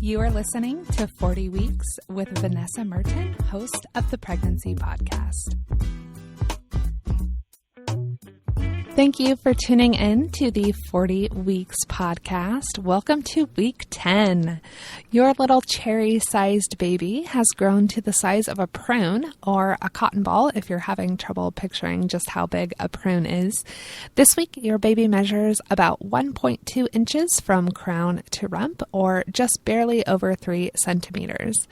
You are listening to 40 Weeks with Vanessa Merton, host of the Pregnancy Podcast. Thank you for tuning in to the 40 Weeks podcast. Welcome to week 10. Your little cherry-sized baby has grown to the size of a prune or a cotton ball if you're having trouble picturing just how big a prune is. This week, your baby measures about 1.2 inches from crown to rump or just barely over 3 centimeters.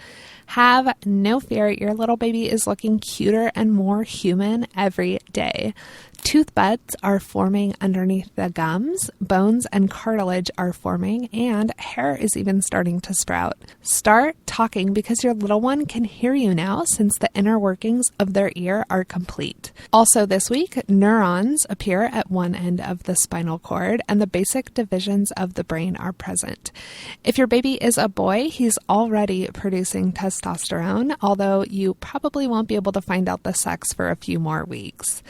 Have no fear, your little baby is looking cuter and more human every day. Tooth buds are forming underneath the gums, bones and cartilage are forming, and hair is even starting to sprout. Start talking because your little one can hear you now since the inner workings of their ear are complete. Also this week, neurons appear at one end of the spinal cord and the basic divisions of the brain are present. If your baby is a boy, he's already producing testosterone, although you probably won't be able to find out the sex for a few more weeks.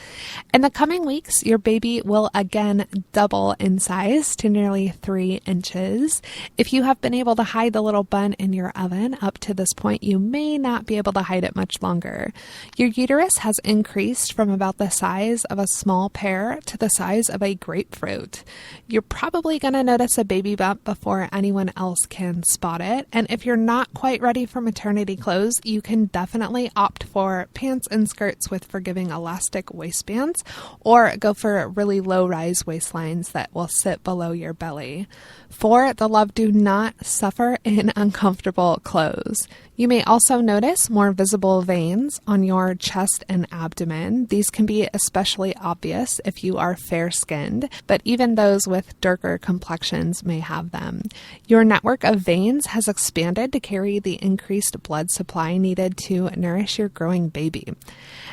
In the coming weeks, your baby will again double in size to nearly 3 inches. If you have been able to hide the little bun in your oven up to this point, you may not be able to hide it much longer. Your uterus has increased from about the size of a small pear to the size of a grapefruit. You're probably going to notice a baby bump before anyone else can spot it. And if you're not quite ready for maternity clothes, you can definitely opt for pants and skirts with forgiving elastic waistbands, or go for really low-rise waistlines that will sit below your belly. For the love, do not suffer in uncomfortable clothes. You may also notice more visible veins on your chest and abdomen. These can be especially obvious if you are fair-skinned, but even those with darker complexions may have them. Your network of veins has expanded to carry the increased blood supply needed to nourish your growing baby.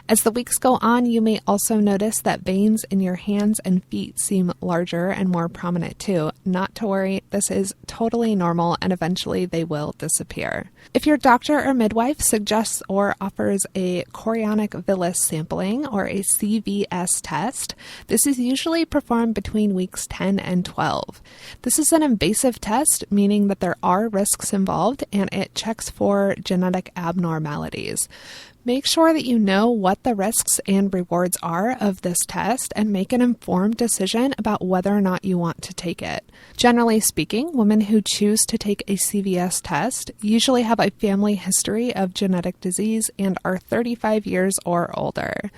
As the weeks go on, you may also notice that veins in your hands and feet seem larger and more prominent too. Not to worry, this is totally normal and eventually they will disappear. If your doctor or midwife suggests or offers a chorionic villus sampling or a CVS test, this is usually performed between weeks 10 and 12. This is an invasive test, meaning that there are risks involved and it checks for genetic abnormalities. Make sure that you know what the risks and rewards are of this test and make an informed decision about whether or not you want to take it. Generally speaking, women who choose to take a CVS test usually have a family history of genetic disease and are 35 years or older.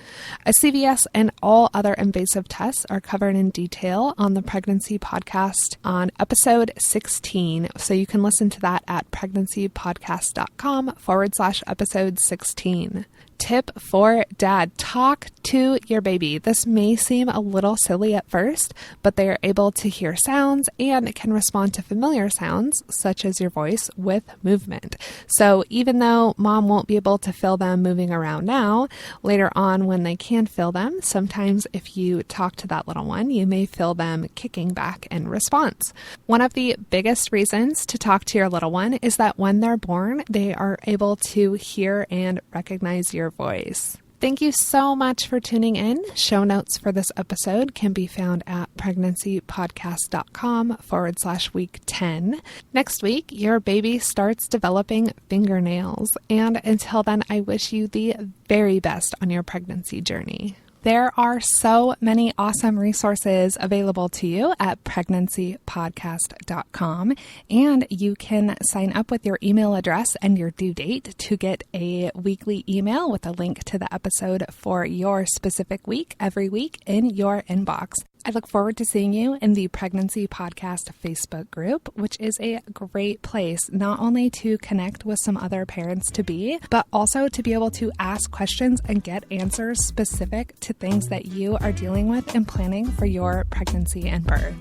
A CVS and all other invasive tests are covered in detail on the Pregnancy Podcast on episode 16, so you can listen to that at pregnancypodcast.com/episode 16. Tip for dad, talk to your baby. This may seem a little silly at first, but they are able to hear sounds and can respond to familiar sounds, such as your voice, with movement. So even though mom won't be able to feel them moving around now, later on when they can feel them, sometimes if you talk to that little one, you may feel them kicking back in response. One of the biggest reasons to talk to your little one is that when they're born, they are able to hear and recognize your voice. Thank you so much for tuning in. Show notes for this episode can be found at pregnancypodcast.com/week 10. Next week, your baby starts developing fingernails. And until then, I wish you the very best on your pregnancy journey. There are so many awesome resources available to you at pregnancypodcast.com, and you can sign up with your email address and your due date to get a weekly email with a link to the episode for your specific week every week in your inbox. I look forward to seeing you in the Pregnancy Podcast Facebook group, which is a great place not only to connect with some other parents-to-be, but also to be able to ask questions and get answers specific to things that you are dealing with and planning for your pregnancy and birth.